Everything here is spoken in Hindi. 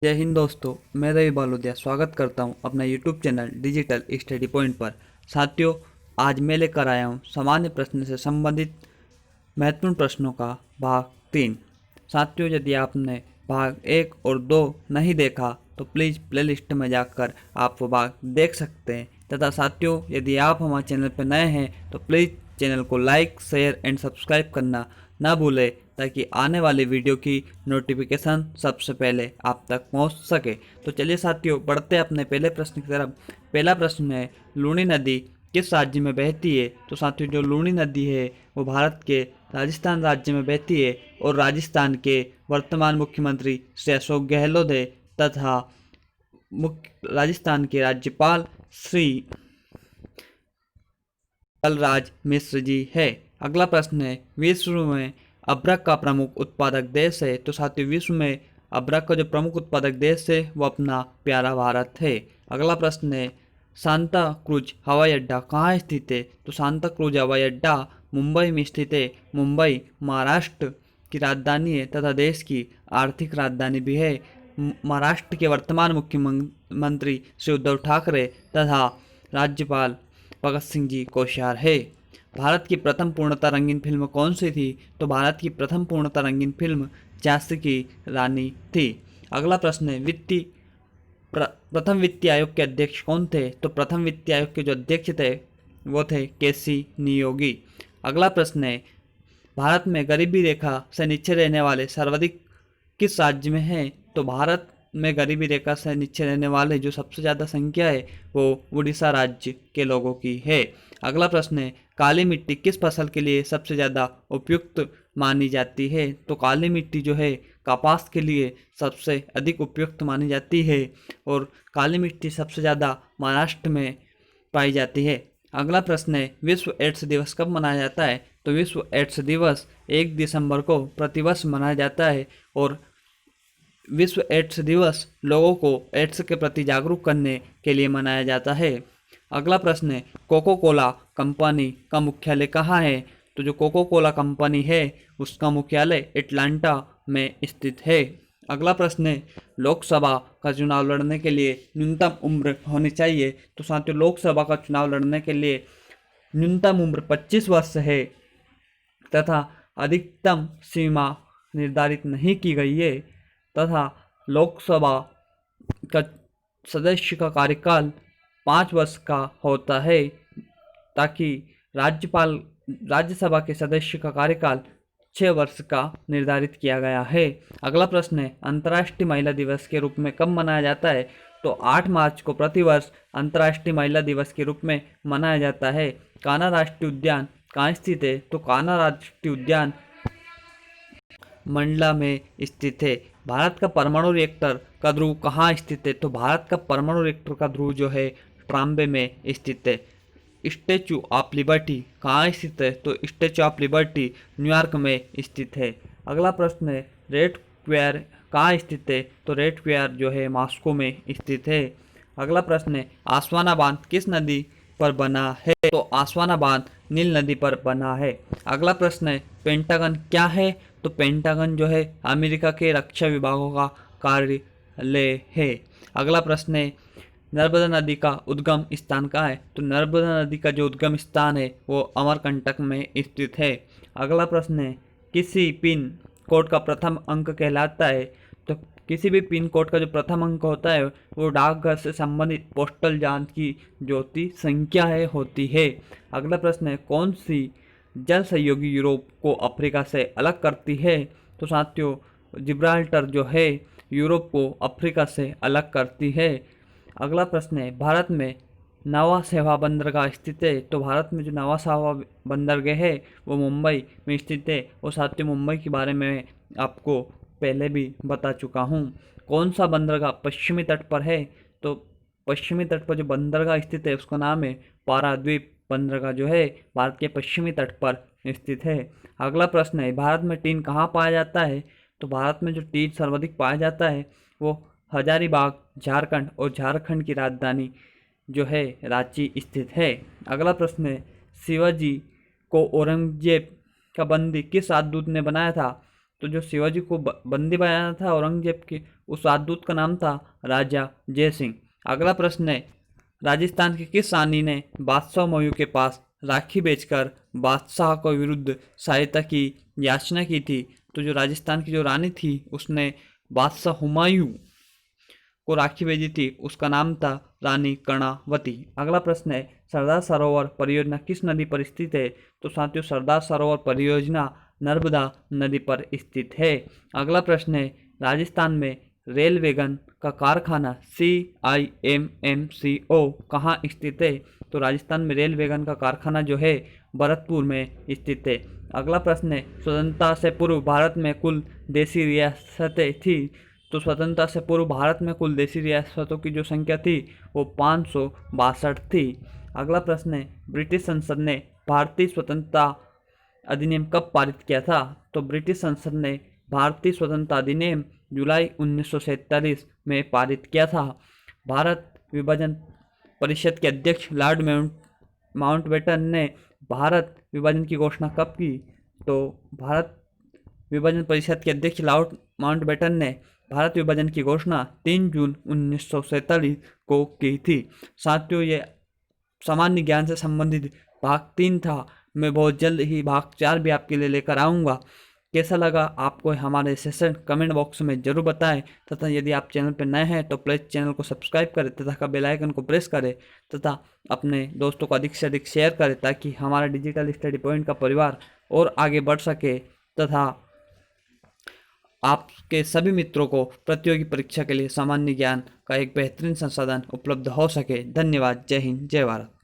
जय हिंद दोस्तों, मैं रवि बालोदिया स्वागत करता हूं अपना YouTube channel digital study point पर। साथियों, आज मैं लेकर आया हूं सामान्य प्रश्न से संबंधित महत्वपूर्ण प्रश्नों का भाग 3। साथियों, यदि आपने भाग 1 और 2 नहीं देखा तो प्लीज़ प्लेलिस्ट में जाकर आप वो भाग देख सकते हैं। तथा साथियों, यदि आप हमारे चैनल पर नए हैं तो प्लीज़ चैनल को लाइक, शेयर एंड सब्सक्राइब करना ना भूलें, ताकि आने वाली वीडियो की नोटिफिकेशन सबसे पहले आप तक पहुंच सके। तो चलिए साथियों, बढ़ते हैं अपने पहले प्रश्न की तरफ। पहला प्रश्न है, लूनी नदी किस राज्य में बहती है? तो साथियों, जो लूनी नदी है वो भारत के राजस्थान राज्य में बहती है और राजस्थान के वर्तमान मुख्यमंत्री श्री अशोक गहलोत है तथा मुख्य राजस्थान के राज्यपाल श्री कलराज मिश्र जी है। अगला प्रश्न है, विश्व में अदरक का प्रमुख उत्पादक देश है? तो साथियों, विश्व में अदरक का जो प्रमुख उत्पादक देश है वो अपना प्यारा भारत है। अगला प्रश्न है, सांता क्रूज हवाई अड्डा कहाँ स्थित है? तो सांता क्रूज हवाई अड्डा मुंबई में स्थित है। मुंबई महाराष्ट्र की राजधानी है तथा देश की आर्थिक राजधानी भी है। महाराष्ट्र के वर्तमान मुख्यमंत्री श्री उद्धव ठाकरे तथा राज्यपाल भगत सिंह जी कोश्यार है। भारत की प्रथम पूर्णतः रंगीन फिल्म कौन सी थी? तो भारत की प्रथम पूर्णतः रंगीन फिल्म झांसी की रानी थी। अगला प्रश्न है, प्रथम वित्तीय आयोग के अध्यक्ष कौन थे? तो प्रथम वित्तीय आयोग के जो अध्यक्ष थे वो थे केसी नियोगी। अगला प्रश्न है, भारत में गरीबी रेखा से नीचे रहने वाले सर्वाधिक किस राज्य में है? तो भारत में गरीबी रेखा से नीचे रहने वाले जो सबसे ज़्यादा संख्या है वो उड़ीसा राज्य के लोगों की है। अगला प्रश्न है, काली मिट्टी किस फसल के लिए सबसे ज़्यादा उपयुक्त मानी जाती है? तो काली मिट्टी जो है कपास के लिए सबसे अधिक उपयुक्त मानी जाती है और काली मिट्टी सबसे ज़्यादा महाराष्ट्र में पाई जाती है। अगला प्रश्न है, विश्व एड्स दिवस कब मनाया जाता है? तो विश्व एड्स दिवस 1 दिसंबर को प्रतिवर्ष मनाया जाता है और विश्व एड्स दिवस लोगों को एड्स के प्रति जागरूक करने के लिए मनाया जाता है। अगला प्रश्न है, कोको कोला कंपनी का मुख्यालय कहाँ है? तो जो कोको कोला कंपनी है उसका मुख्यालय एटलांटा में स्थित है। अगला प्रश्न है, लोकसभा का चुनाव लड़ने के लिए न्यूनतम उम्र होनी चाहिए? तो साथियों, लोकसभा का चुनाव लड़ने के लिए न्यूनतम उम्र 25 वर्ष है तथा अधिकतम सीमा निर्धारित नहीं की गई है तथा लोकसभा का सदस्य का कार्यकाल 5 वर्ष का होता है, ताकि राज्यपाल राज्यसभा के सदस्य का कार्यकाल 6 वर्ष का निर्धारित किया गया है। अगला प्रश्न है, अंतर्राष्ट्रीय महिला दिवस के रूप में कब मनाया जाता है? तो 8 मार्च को प्रतिवर्ष अंतर्राष्ट्रीय महिला दिवस के रूप में मनाया जाता है। कान्हा राष्ट्रीय उद्यान कहाँ स्थित है? तो कान्हा राष्ट्रीय उद्यान मंडला में स्थित है। भारत का परमाणु रिएक्टर का ध्रुव कहाँ स्थित है? तो भारत का परमाणु रिएक्टर का ध्रुव जो है ट्राम्बे में स्थित है। स्टैचू ऑफ लिबर्टी कहाँ स्थित है? तो स्टैचू ऑफ लिबर्टी न्यूयॉर्क में स्थित है। अगला प्रश्न है, रेड स्क्वायर कहाँ स्थित है? तो रेड स्क्वायर जो है मॉस्को में स्थित है। अगला प्रश्न है, आस्वाना बांध किस नदी पर बना है? तो आस्वाना बांध नील नदी पर बना है। अगला प्रश्न है, पेंटागन क्या है? तो पेंटागन जो है अमेरिका के रक्षा विभागों का कार्यालय है। अगला प्रश्न है, नर्मदा नदी का उद्गम स्थान कहाँ है? तो नर्मदा नदी का जो उद्गम स्थान है वो अमरकंटक में स्थित है। अगला प्रश्न है, किसी पिन कोड का प्रथम अंक कहलाता है? तो किसी भी पिन कोड का जो प्रथम अंक होता है वो डाकघर से संबंधित पोस्टल जांच की जो संख्या है होती है। अगला प्रश्न है, कौन सी जल सहयोगी यूरोप को अफ्रीका से अलग करती है? तो साथियों, जिब्राल्टर जो है यूरोप को अफ्रीका से अलग करती है। अगला प्रश्न है, भारत में नवा सेवा बंदरगाह स्थित है? तो भारत में जो नवा सेवा बंदरगाह है वो मुंबई में स्थित है और साथियों, मुंबई के बारे में आपको पहले भी बता चुका हूँ। कौन सा बंदरगाह पश्चिमी तट पर है? तो पश्चिमी तट पर जो बंदरगाह स्थित है उसका नाम है पाराद्वीप बंदरगाह, जो है भारत के पश्चिमी तट पर स्थित है। अगला प्रश्न है, भारत में टीन कहाँ पाया जाता है? तो भारत में जो टीन सर्वाधिक पाया जाता है वो हजारीबाग झारखंड और झारखंड की राजधानी जो है रांची स्थित है। अगला प्रश्न है, शिवाजी को औरंगजेब का बंदी किस राजदूत ने बनाया था? तो जो शिवाजी को बंदी बनाया था औरंगजेब के उस राजदूत का नाम था राजा जय सिंह। अगला प्रश्न है, राजस्थान की किस रानी ने बादशाह हुमायूं के पास राखी बेचकर बादशाह को विरुद्ध सहायता की याचना की थी? तो जो राजस्थान की जो रानी थी उसने बादशाह हुमायूं को राखी भेजी थी, उसका नाम था रानी कर्णावती। अगला प्रश्न है, सरदार सरोवर परियोजना किस नदी पर स्थित है? तो साथियों सरदार सरोवर परियोजना नर्मदा नदी पर स्थित है। अगला प्रश्न है, राजस्थान में रेल वैगन का कारखाना CIMMCO कहाँ स्थित है? तो राजस्थान में रेल वैगन का कारखाना जो है भरतपुर में स्थित है। अगला प्रश्न है, स्वतंत्रता से पूर्व भारत में कुल देशी रियासतें थी? तो स्वतंत्रता से पूर्व भारत में कुल देशी रियासतों की जो संख्या थी वो 562 थी। अगला प्रश्न है, ब्रिटिश संसद ने भारतीय स्वतंत्रता अधिनियम कब पारित किया था? तो ब्रिटिश संसद ने भारतीय स्वतंत्रता अधिनियम जुलाई 1947 में पारित किया था। भारत विभाजन परिषद के अध्यक्ष लॉर्ड माउंटबेटन ने भारत विभाजन की घोषणा कब की? तो भारत विभाजन परिषद के अध्यक्ष लॉर्ड माउंटबेटन ने भारत विभाजन की घोषणा 3 जून 1947 को की थी। साथियों ये सामान्य ज्ञान से संबंधित भाग 3 था। मैं बहुत जल्द ही भाग 4 भी आपके लिए लेकर आऊँगा। कैसा लगा आपको हमारे सेशन कमेंट बॉक्स में जरूर बताएं, तथा यदि आप चैनल पर नए हैं तो प्लीज़ चैनल को सब्सक्राइब करें तथा बेल आइकन को प्रेस करें तथा अपने दोस्तों को अधिक से अधिक शेयर करें, ताकि हमारा डिजिटल स्टडी पॉइंट का परिवार और आगे बढ़ सके तथा आपके सभी मित्रों को प्रतियोगी परीक्षा के लिए सामान्य ज्ञान का एक बेहतरीन संसाधन उपलब्ध हो सके। धन्यवाद। जय हिंद, जय भारत।